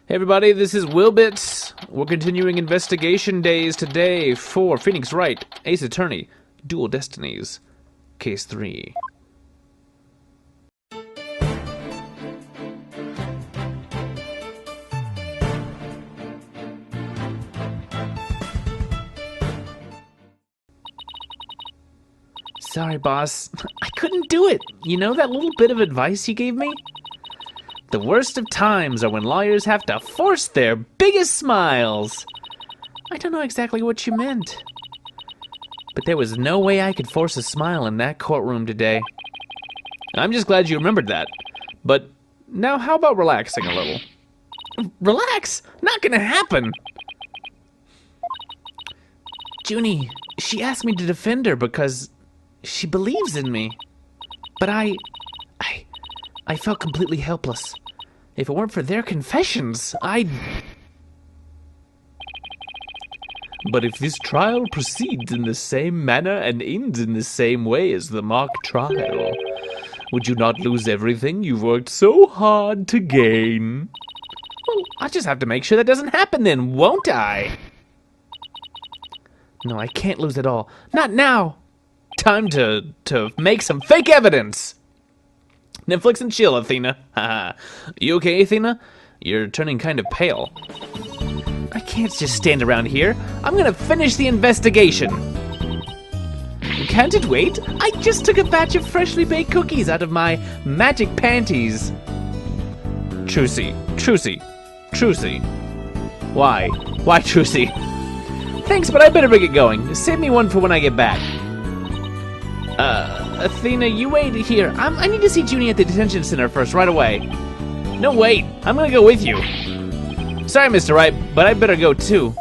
Hey everybody, this is Willbits. We're continuing investigation days today for Phoenix Wright, Ace Attorney, Dual Destinies, Case 3. Sorry, boss. I couldn't do it. You know that little bit of advice you gave me? The worst of times are when lawyers have to force their biggest smiles. I don't know exactly what you meant, but there was no way I could force a smile in that courtroom today. I'm just glad you remembered that. But now how about relaxing a little? Relax? Not gonna happen. Junie, she asked me to defend her because she believes in me. But I felt completely helpless. If it weren't for their confessions, I'd... But if this trial proceeds in the same manner and ends in the same way as the mock trial, would you not lose everything you've worked so hard to gain? Well, I'll just have to make sure that doesn't happen then, won't I? No, I can't lose it all. Not now! Time to make some fake evidence! Netflix and chill, Athena. Haha. You okay, Athena? You're turning kind of pale. I can't just stand around here. I'm gonna finish the investigation. Can't it wait? I just took a batch of freshly baked cookies out of my magic panties. Trucy. Why? Why, Trucy? Thanks, but I better get going. Save me one for when I get back. Athena, you wait here. I need to see Junie at the detention center first, right away. No, wait. I'm gonna go with you. Sorry, Mr. Wright, but I better go too.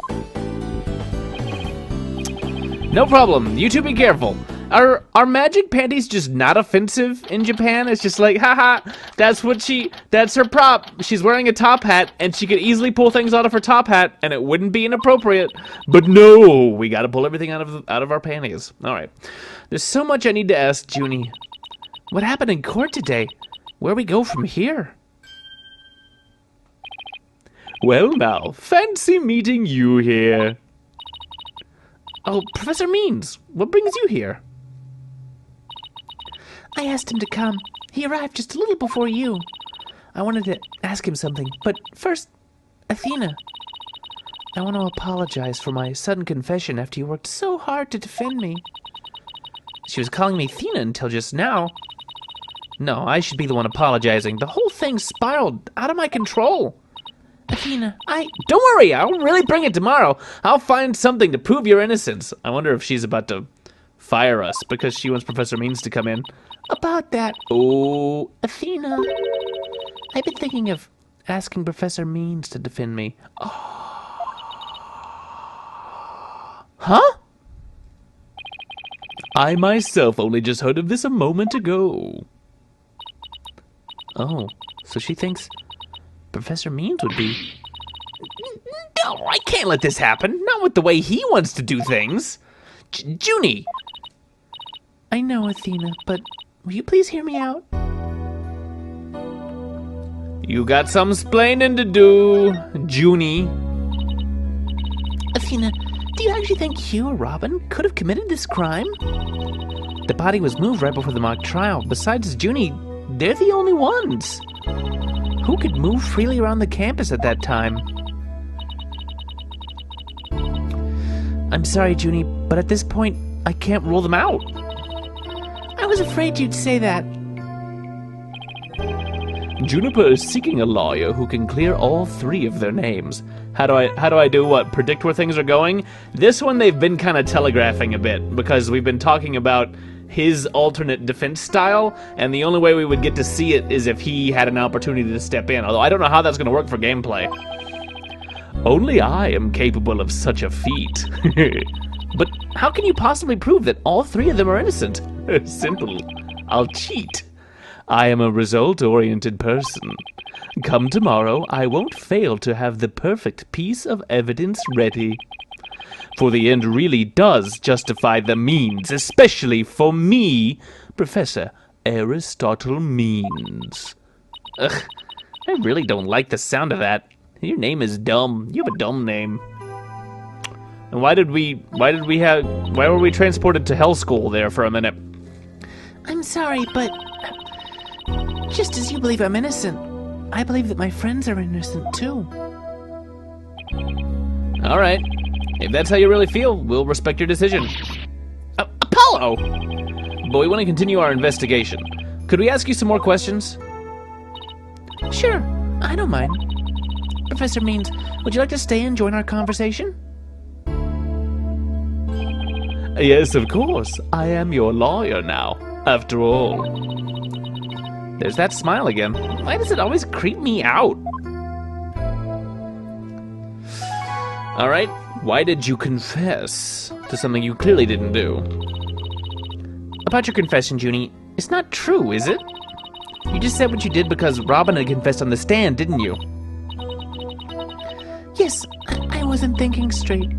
No problem. You two be careful. Are magic panties just not offensive in Japan? It's just like, haha, that's her prop. She's wearing a top hat, and she could easily pull things out of her top hat, and it wouldn't be inappropriate. But no, we gotta pull everything out of our panties. All right. There's so much I need to ask Junie. What happened in court today? Where we go from here? Well now, fancy meeting you here. Oh, Professor Means, what brings you here? I asked him to come. He arrived just a little before you. I wanted to ask him something, but first, Athena. I want to apologize for my sudden confession after you worked so hard to defend me. She was calling me Athena until just now. No, I should be the one apologizing. The whole thing spiraled out of my control. Athena, Don't worry, I'll really bring it tomorrow. I'll find something to prove your innocence. I wonder if she's about to fire us because she wants Professor Means to come in. About that, oh, Athena. I've been thinking of asking Professor Means to defend me. Oh. Huh? I myself only just heard of this a moment ago. Oh, so she thinks Professor Means would be... No, I can't let this happen. Not with the way he wants to do things. Junie! I know, Athena, but will you please hear me out? You got some splaining to do, Junie. Athena, do you actually think Hugh or Robin could have committed this crime? The body was moved right before the mock trial. Besides Junie, they're the only ones. Who could move freely around the campus at that time? I'm sorry, Junie, but at this point, I can't rule them out. I was afraid you'd say that. Juniper is seeking a lawyer who can clear all three of their names. How do I do what? Predict where things are going? This one they've been kind of telegraphing a bit because we've been talking about his alternate defense style, and the only way we would get to see it is if he had an opportunity to step in, although I don't know how that's going to work for gameplay. Only I am capable of such a feat. But how can you possibly prove that all three of them are innocent? Simple. I'll cheat. I am a result-oriented person. Come tomorrow, I won't fail to have the perfect piece of evidence ready. For the end really does justify the means, especially for me, Professor Aristotle Means. Ugh, I really don't like the sound of that. Your name is dumb. You have a dumb name. And why were we transported to Hell School there for a minute? I'm sorry, but just as you believe I'm innocent, I believe that my friends are innocent too. All right. If that's how you really feel, we'll respect your decision. Apollo! But we want to continue our investigation. Could we ask you some more questions? Sure, I don't mind. Professor Means, would you like to stay and join our conversation? Yes, of course. I am your lawyer now, after all. There's that smile again. Why does it always creep me out? All right, why did you confess to something you clearly didn't do? About your confession, Junie, it's not true, is it? You just said what you did because Robin had confessed on the stand, didn't you? Yes, I wasn't thinking straight.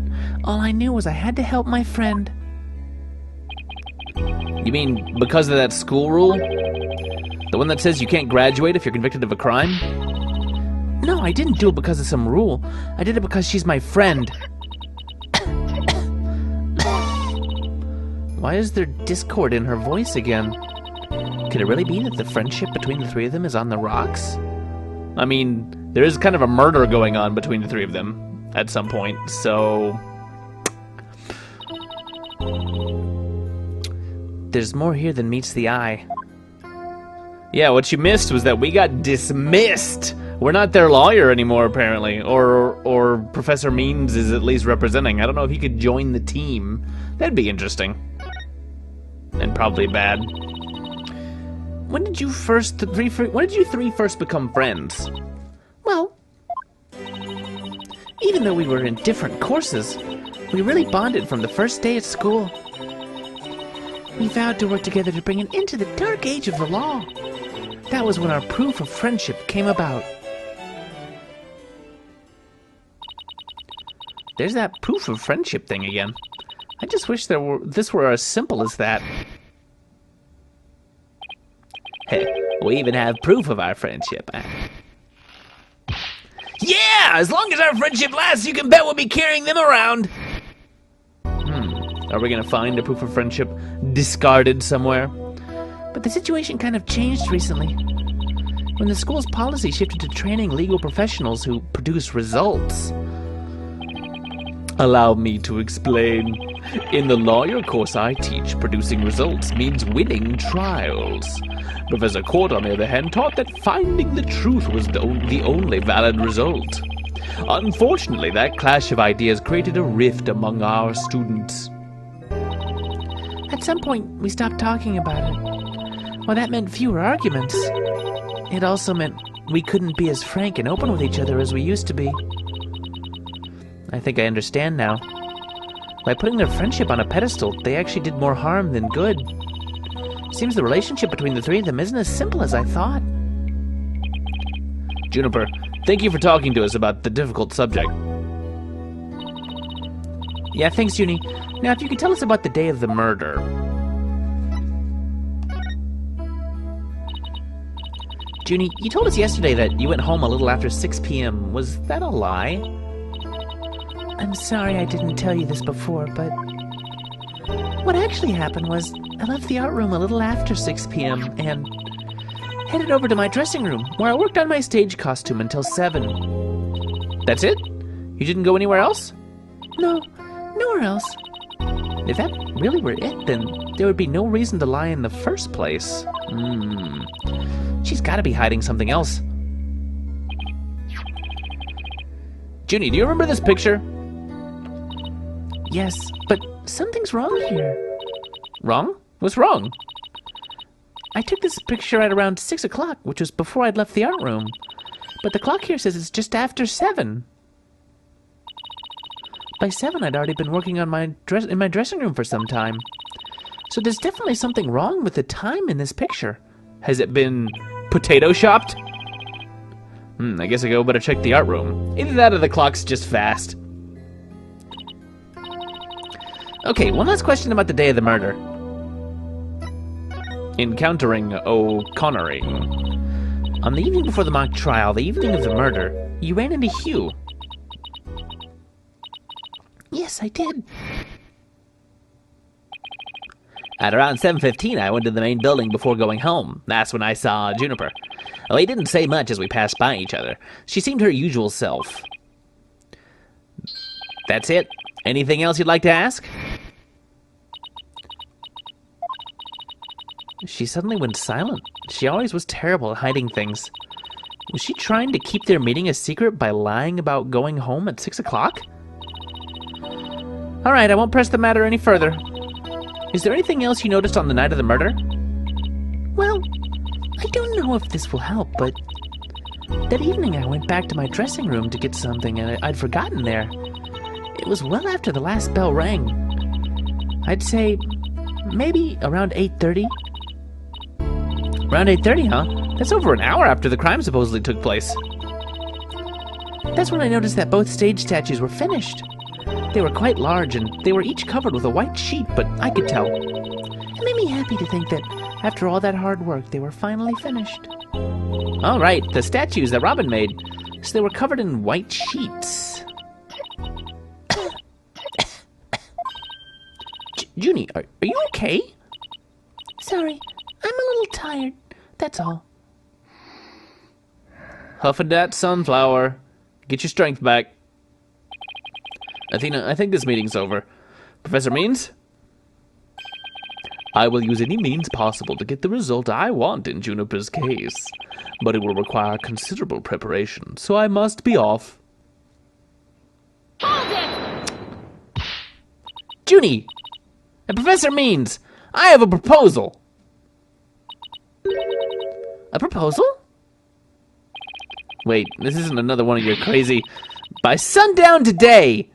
All I knew was I had to help my friend. You mean because of that school rule? The one that says you can't graduate if you're convicted of a crime? No, I didn't do it because of some rule. I did it because she's my friend. Why is there discord in her voice again? Could it really be that the friendship between the three of them is on the rocks? I mean, there is kind of a murder going on between the three of them at some point, so... There's more here than meets the eye. Yeah, what you missed was that we got dismissed. We're not their lawyer anymore, apparently. Or Professor Means is at least representing. I don't know if he could join the team. That'd be interesting. And probably bad. When did you three first become friends? Well, even though we were in different courses, we really bonded from the first day at school. We vowed to work together to bring an end to the dark age of the law. That was when our proof of friendship came about. There's that proof of friendship thing again. I just wish this were as simple as that. Hey, we even have proof of our friendship. Yeah! As long as our friendship lasts, you can bet we'll be carrying them around. Are we gonna find a proof of friendship discarded somewhere? But the situation kind of changed recently. When the school's policy shifted to training legal professionals who produce results. Allow me to explain. In the lawyer course I teach, producing results means winning trials. Professor Court, on the other hand, taught that finding the truth was the only valid result. Unfortunately, that clash of ideas created a rift among our students. At some point, we stopped talking about it. Well, that meant fewer arguments. It also meant we couldn't be as frank and open with each other as we used to be. I think I understand now. By putting their friendship on a pedestal, they actually did more harm than good. Seems the relationship between the three of them isn't as simple as I thought. Juniper, thank you for talking to us about the difficult subject. Yeah, thanks, Junie. Now, if you could tell us about the day of the murder. Junie, you told us yesterday that you went home a little after 6 p.m. Was that a lie? I'm sorry I didn't tell you this before, but... what actually happened was I left the art room a little after 6 p.m. and headed over to my dressing room, where I worked on my stage costume until 7. That's it? You didn't go anywhere else? No, nowhere else. If that really were it, then there would be no reason to lie in the first place. She's gotta be hiding something else. Junie, do you remember this picture? Yes, but something's wrong here. Wrong? What's wrong? I took this picture at around 6 o'clock, which was before I'd left the art room. But the clock here says it's just after 7. By 7, I'd already been working on in my dressing room for some time. So there's definitely something wrong with the time in this picture. Has it been potato shopped? I guess I better check the art room. Either that or the clock's just fast. Okay, one last question about the day of the murder. Encountering O'Connery. On the evening before the mock trial, the evening of the murder, you ran into Hugh. Yes, I did. At around 7:15, I went to the main building before going home. That's when I saw Juniper. Well, he didn't say much as we passed by each other. She seemed her usual self. That's it. Anything else you'd like to ask? She suddenly went silent. She always was terrible at hiding things. Was she trying to keep their meeting a secret by lying about going home at 6 o'clock? All right, I won't press the matter any further. Is there anything else you noticed on the night of the murder? Well, I don't know if this will help, but that evening I went back to my dressing room to get something and I'd forgotten there. It was well after the last bell rang. I'd say maybe around 8:30. Around 8:30, huh? That's over an hour after the crime supposedly took place. That's when I noticed that both stage statues were finished. They were quite large, and they were each covered with a white sheet, but I could tell. It made me happy to think that after all that hard work, they were finally finished. All right, the statues that Robin made. So they were covered in white sheets. Junie, are you okay? Sorry, I'm a little tired, that's all. Huffing that sunflower. Get your strength back. Athena, I think this meeting's over. Professor Means? I will use any means possible to get the result I want in Juniper's case, but it will require considerable preparation, so I must be off. Hold it! Junie! And Professor Means, I have a proposal. A proposal? Wait, this isn't another one of your crazy... By sundown today!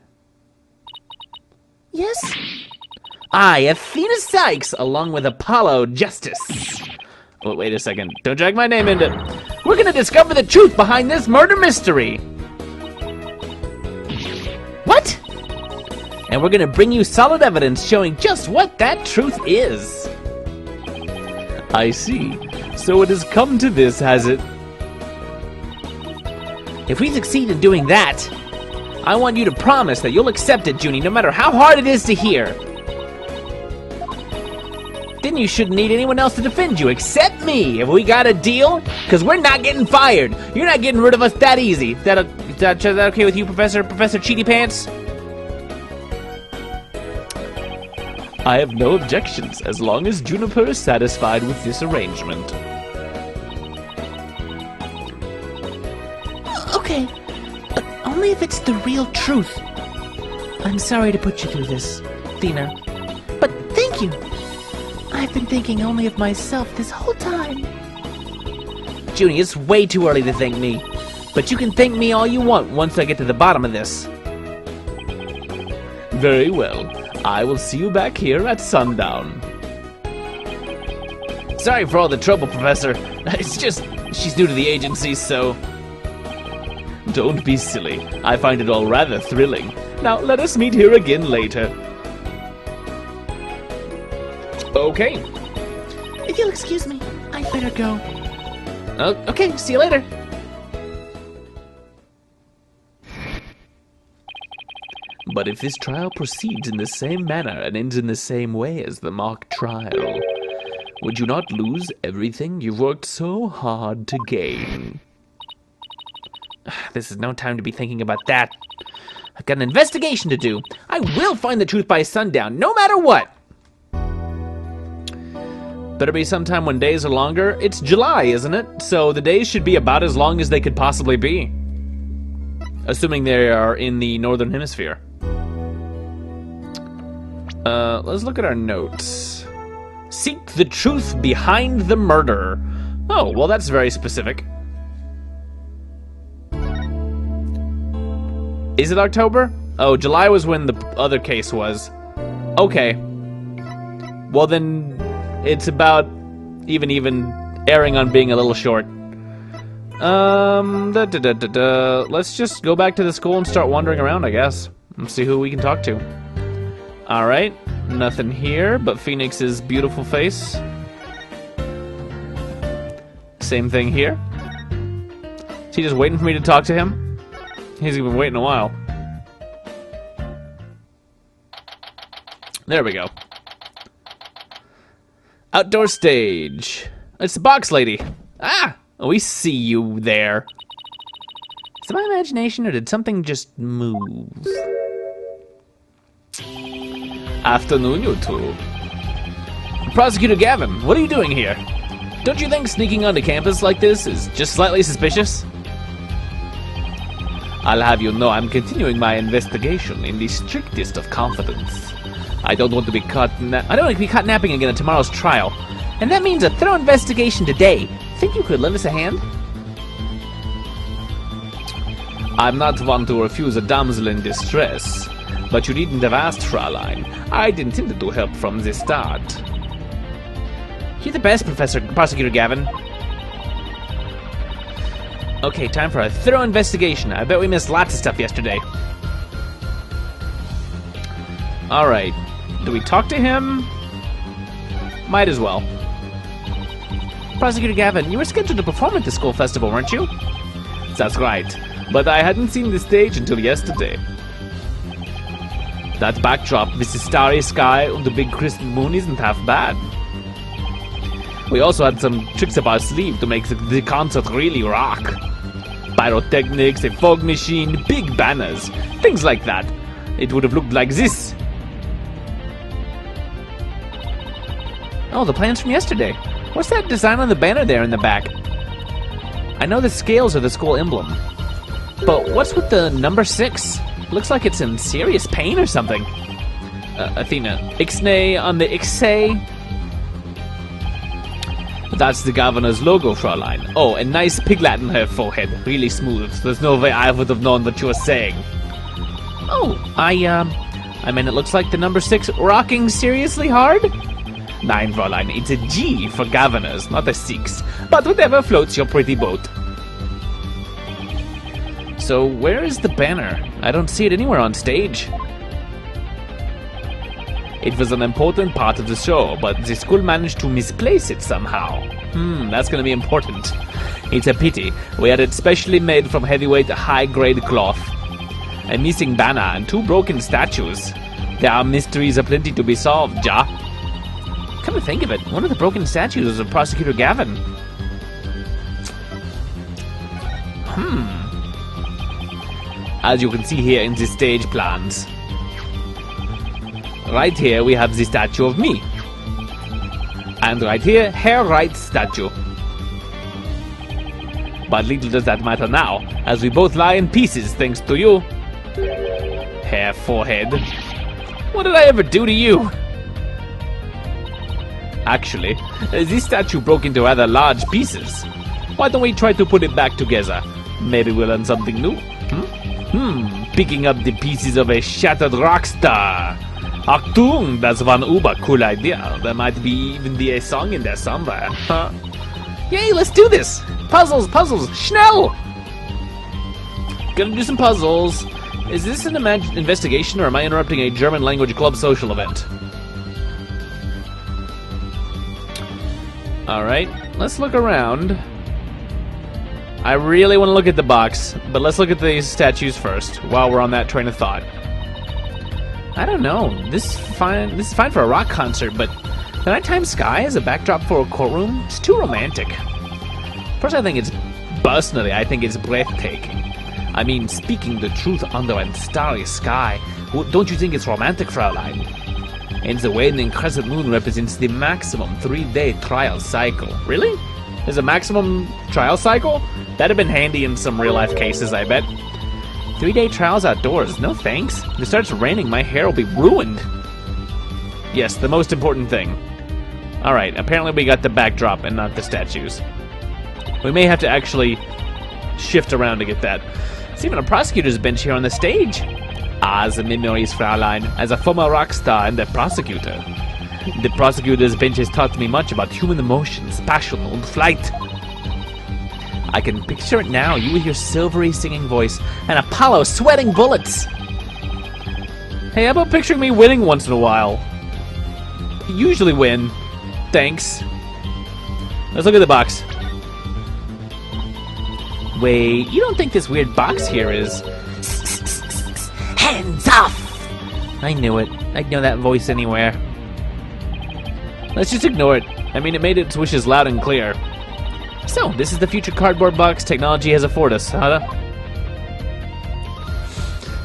Yes? I, Athena Sykes, along with Apollo Justice. Oh, wait a second. Don't drag my name into... We're gonna discover the truth behind this murder mystery! What? And we're gonna bring you solid evidence showing just what that truth is. I see. So it has come to this, has it? If we succeed in doing that, I want you to promise that you'll accept it, Junie, no matter how hard it is to hear. Then you shouldn't need anyone else to defend you except me. Have we got a deal? Because we're not getting fired. You're not getting rid of us that easy. Is that okay with you, Professor Cheaty Pants? I have no objections as long as Juniper is satisfied with this arrangement. Okay, but only if it's the real truth. I'm sorry to put you through this, Athena, but thank you. I've been thinking only of myself this whole time. Junie, it's way too early to thank me, but you can thank me all you want once I get to the bottom of this. Very well. I will see you back here at sundown. Sorry for all the trouble, Professor. It's just, she's new to the agency, so... Don't be silly. I find it all rather thrilling. Now, let us meet here again later. Okay. If you'll excuse me, I'd better go. Okay, see you later. But if this trial proceeds in the same manner and ends in the same way as the mock trial, would you not lose everything you've worked so hard to gain? This is no time to be thinking about that. I've got an investigation to do. I will find the truth by sundown, no matter what. Better be sometime when days are longer. It's July, isn't it? So the days should be about as long as they could possibly be. Assuming they are in the northern hemisphere. Let's look at our notes. Seek the truth behind the murder. Oh, well that's very specific. Is it October? Oh, July was when the other case was. Okay. Well then, it's about even erring on being a little short. Let's just go back to the school and start wandering around, I guess. And see who we can talk to. Alright, nothing here but Phoenix's beautiful face. Same thing here. Is he just waiting for me to talk to him? He's been waiting a while. There we go. Outdoor stage. It's the box lady. Ah! We see you there. Is it my imagination, or did something just move? Afternoon, you two. Prosecutor Gavin, what are you doing here? Don't you think sneaking onto campus like this is just slightly suspicious? I'll have you know I'm continuing my investigation in the strictest of confidence. I don't want to be caught napping again at tomorrow's trial. And that means a thorough investigation today. Think you could lend us a hand? I'm not one to refuse a damsel in distress, but you needn't have asked, Fraulein. I'd intended to help from the start. You're the best, Prosecutor Gavin. Okay, time for a thorough investigation. I bet we missed lots of stuff yesterday. Alright. Do we talk to him? Might as well. Prosecutor Gavin, you were scheduled to perform at the school festival, weren't you? That's right. But I hadn't seen the stage until yesterday. That backdrop with the starry sky and the big crisp moon isn't half bad. We also had some tricks up our sleeve to make the concert really rock. Pyrotechnics, a fog machine, big banners, things like that. It would have looked like this. Oh, the plans from yesterday. What's that design on the banner there in the back? I know the scales are the school emblem. But what's with the number 6? Looks like it's in serious pain or something. Athena, ixnay on the ixay. That's the governor's logo, Fraulein. Oh, a nice piglet in her forehead. Really smooth. There's no way I would have known what you were saying. Oh, I mean, it looks like the number 6 rocking seriously hard? Nein, Fraulein, it's a G for governors, not a 6. But whatever floats your pretty boat. So, where is the banner? I don't see it anywhere on stage. It was an important part of the show, but the school managed to misplace it somehow. That's gonna be important. It's a pity. We had it specially made from heavyweight, high-grade cloth. A missing banner and 2 broken statues. There are mysteries aplenty to be solved, ja? Come to think of it, one of the broken statues is of Prosecutor Gavin. As you can see here in the stage plans. Right here we have the statue of me. And right here, hair right statue. But little does that matter now, as we both lie in pieces thanks to you. Hair forehead. What did I ever do to you? Actually, this statue broke into rather large pieces. Why don't we try to put it back together? Maybe we'll learn something new. Picking up the pieces of a shattered rock star. Achtung, that's one uber cool idea. There might even be a song in there somewhere. Yay, let's do this! Puzzles, schnell! Gonna do some puzzles. Is this an investigation, or am I interrupting a German language club social event? Alright, let's look around. I really want to look at the box, but let's look at these statues first, while we're on that train of thought. I don't know, this is fine for a rock concert, but the nighttime sky as a backdrop for a courtroom, it's too romantic. First, I think it's personally, I think it's breathtaking. I mean, speaking the truth under a starry sky, don't you think it's romantic, Fraulein? And the waning crescent moon represents the maximum 3-day trial cycle. Really? There's a maximum trial cycle? That'd have been handy in some real-life cases, I bet. 3-day trials outdoors, no thanks. If it starts raining, my hair will be ruined. Yes, the most important thing. Alright, apparently we got the backdrop and not the statues. We may have to actually shift around to get that. There's even a prosecutor's bench here on the stage. Ah, the memories, Fraulein, as a former rock star and a prosecutor. The prosecutor's bench has taught me much about human emotions, passion, and flight. I can picture it now, you with your silvery singing voice, and Apollo sweating bullets. Hey, how about picturing me winning once in a while? You usually win. Thanks. Let's look at the box. Wait, you don't think this weird box here is... Hands off! I knew it. I'd know that voice anywhere. Let's just ignore it. I mean, it made its wishes loud and clear. So, this is the future cardboard box technology has afforded us, huh?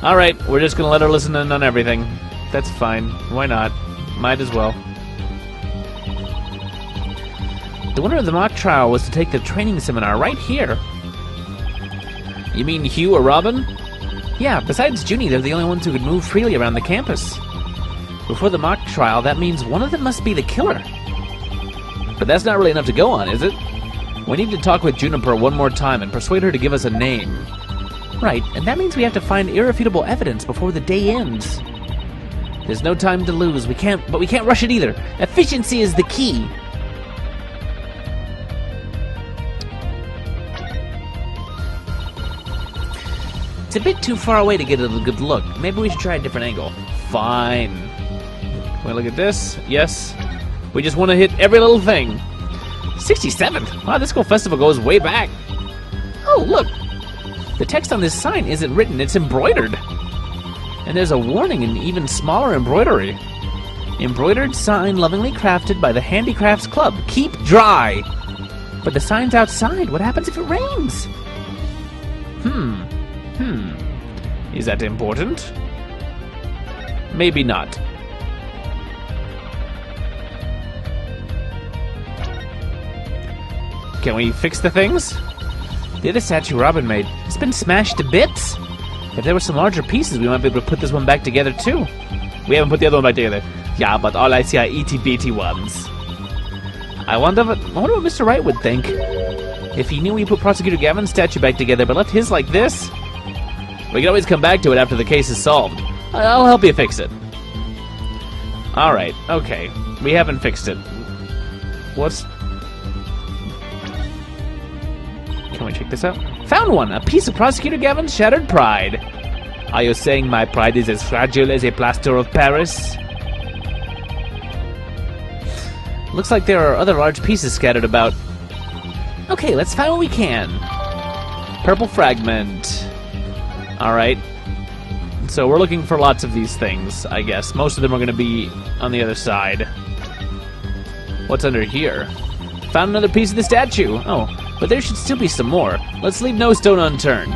Alright, we're just gonna let her listen in on everything. That's fine. Why not? Might as well. The winner of the mock trial was to take the training seminar right here. You mean Hugh or Robin? Yeah, besides Junie, they're the only ones who could move freely around the campus. Before the mock trial, that means one of them must be the killer. But that's not really enough to go on, is it? We need to talk with Juniper one more time and persuade her to give us a name. Right, and that means we have to find irrefutable evidence before the day ends. There's no time to lose, but we can't rush it either. Efficiency is the key. It's a bit too far away to get a good look. Maybe we should try a different angle. Fine. Can we look at this? Yes. We just want to hit every little thing. 67th? Wow, this whole festival goes way back. Oh, look. The text on this sign isn't written, it's embroidered. And there's a warning in even smaller embroidery. Embroidered sign lovingly crafted by the Handicrafts Club. Keep dry. But the sign's outside. What happens if it rains? Is that important? Maybe not. Can we fix the things? The other statue Robin made, it's been smashed to bits. If there were some larger pieces, we might be able to put this one back together too. We haven't put the other one back together. Yeah, but all I see are itty-bitty ones. I wonder what Mr. Wright would think. If he knew we put Prosecutor Gavin's statue back together but left his like this. We can always come back to it after the case is solved. I'll help you fix it. Alright, okay. We haven't fixed it. What's... Can we check this out? Found one! A piece of Prosecutor Gavin's shattered pride. Are you saying my pride is as fragile as a plaster of Paris? Looks like there are other large pieces scattered about. Okay, let's find what we can. Purple fragment. Alright. So we're looking for lots of these things, I guess. Most of them are going to be on the other side. What's under here? Found another piece of the statue. Oh, but there should still be some more. Let's leave no stone unturned.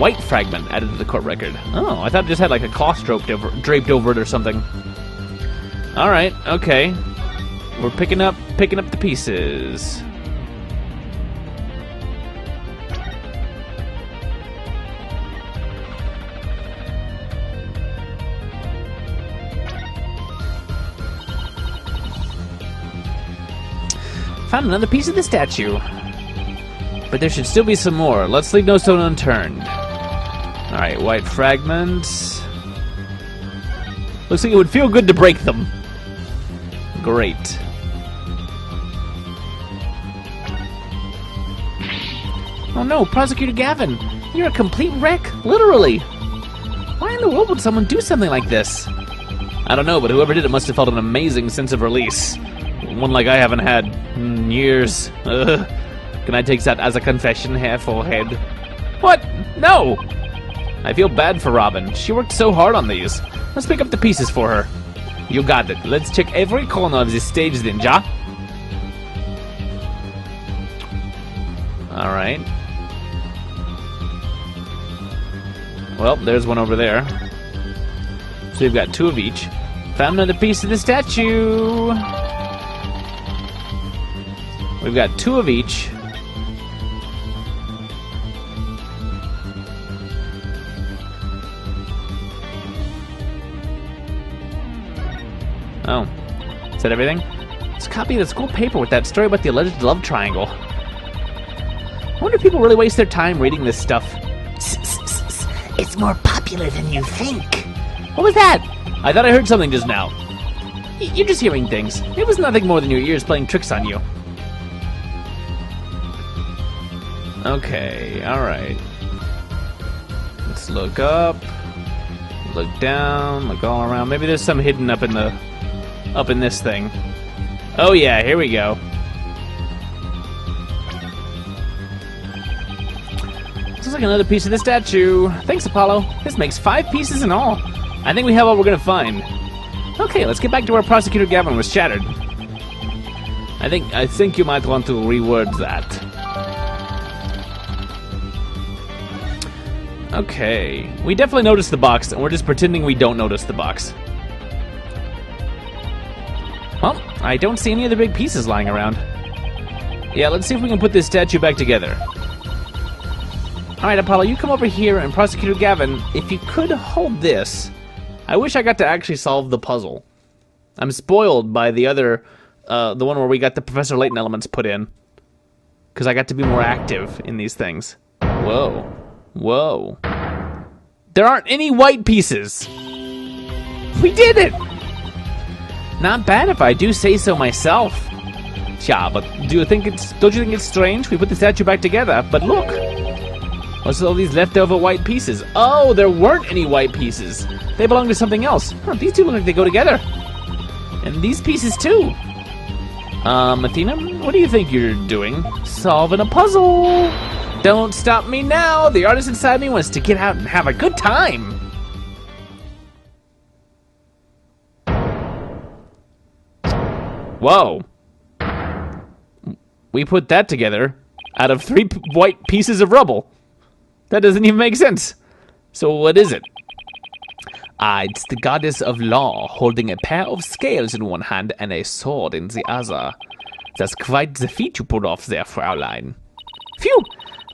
White fragment added to the court record. Oh, I thought it just had like a cloth draped over it or something. Alright, okay. We're picking up the pieces. Found another piece of the statue. But there should still be some more. Let's leave no stone unturned. Alright, white fragments. Looks like it would feel good to break them. Great. Oh no, Prosecutor Gavin! You're a complete wreck, literally! Why in the world would someone do something like this? I don't know, but whoever did it must have felt an amazing sense of release. One like I haven't had in years. Can I take that as a confession, hair forehead? What? No! I feel bad for Robin. She worked so hard on these. Let's pick up the pieces for her. You got it. Let's check every corner of this stage then, ja? Alright. Well, there's one over there. So we've got two of each. Found another piece of the statue! We've got two of each. Oh. Is that everything? Let's copy the school paper with that story about the alleged love triangle. I wonder if people really waste their time reading this stuff. It's more popular than you think. What was that? I thought I heard something just now. You're just hearing things. It was nothing more than your ears playing tricks on you. Okay, alright. Let's look up, look down, look all around. Maybe there's some hidden up in this thing. Oh yeah, here we go. looks like another piece of the statue. Thanks, Apollo. This makes 5 pieces in all. I think we have what we're gonna find. Okay, let's get back to where Prosecutor Gavin was shattered. I think you might want to reword that. Okay, we definitely noticed the box, and we're just pretending we don't notice the box. Well, I don't see any of the big pieces lying around. Yeah, let's see if we can put this statue back together. Alright, Apollo, you come over here, and Prosecutor Gavin, if you could hold this. I wish I got to actually solve the puzzle. I'm spoiled by the other, the one where we got the Professor Layton elements put in. Because I got to be more active in these things. Whoa. Whoa. There aren't any white pieces. We did it! Not bad if I do say so myself. Yeah, but don't you think it's strange? We put the statue back together, but look. What's all these leftover white pieces? Oh, there weren't any white pieces. They belong to something else. Huh, these two look like they go together. And these pieces too. Athena, what do you think you're doing? Solving a puzzle. Don't stop me now. The artist inside me wants to get out and have a good time. Whoa. We put that together out of 3 white pieces of rubble. That doesn't even make sense. So what is it? It's the goddess of law, holding a pair of scales in one hand and a sword in the other. That's quite the feat you pulled off there, Fraulein. Phew!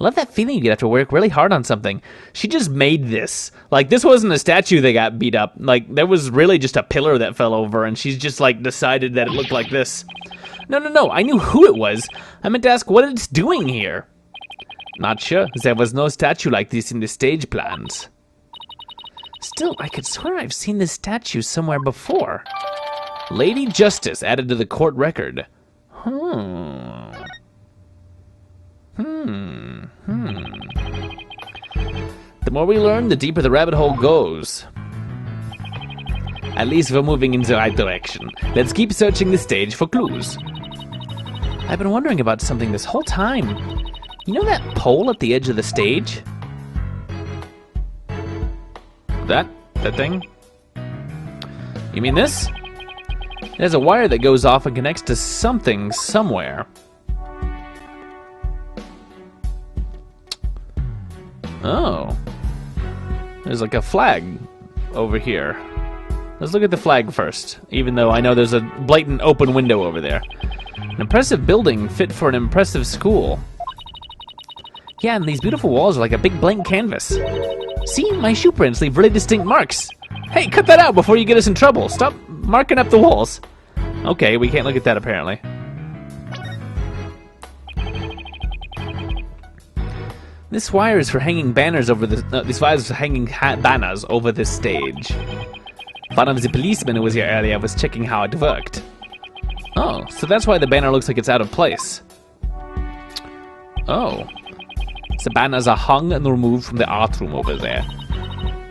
I love that feeling you get after work really hard on something. She just made this. Like, this wasn't a statue that got beat up. Like, there was really just a pillar that fell over, and she's just, like, decided that it looked like this. No, I knew who it was. I meant to ask what it's doing here. Not sure. There was no statue like this in the stage plans. Still, I could swear I've seen this statue somewhere before. Lady Justice added to the court record. The more we learn, the deeper the rabbit hole goes. At least we're moving in the right direction. Let's keep searching the stage for clues. I've been wondering about something this whole time. You know that pole at the edge of the stage? That thing? You mean this? There's a wire that goes off and connects to something somewhere. Oh. There's like a flag over here. Let's look at the flag first, even though I know there's a blatant open window over there. An impressive building fit for an impressive school. Yeah, and these beautiful walls are like a big blank canvas. See, my shoe prints leave really distinct marks. Hey, cut that out before you get us in trouble. Stop marking up the walls. Okay, we can't look at that apparently. This wire is for hanging banners over the. This wire is for hanging banners over this stage. One of the policemen who was here earlier was checking how it worked. Oh, so that's why the banner looks like it's out of place. Oh. The banners are hung and removed from the art room over there.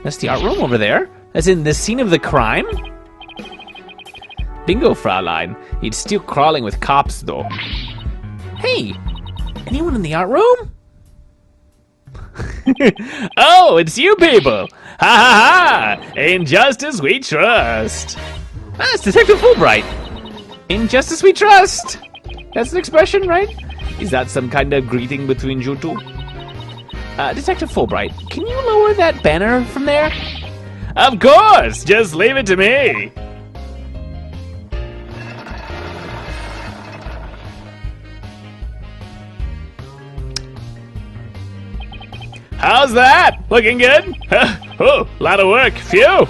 That's the art room over there? As in the scene of the crime? Bingo, Fraulein. It's still crawling with cops, though. Hey! Anyone in the art room? Oh, it's you people! Ha ha ha! In justice we trust! Ah, it's Detective Fulbright! In justice we trust! That's an expression, right? Is that some kind of greeting between you two? Detective Fulbright, can you lower that banner from there? Of course! Just leave it to me! How's that? Looking good? Oh, lot of work. Phew!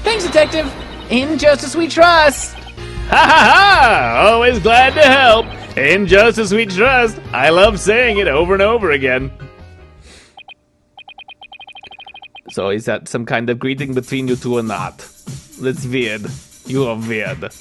Thanks, Detective! In justice we trust! Ha ha ha! Always glad to help! In justice we trust! I love saying it over and over again. So is that some kind of greeting between you two or not? That's weird. You are weird.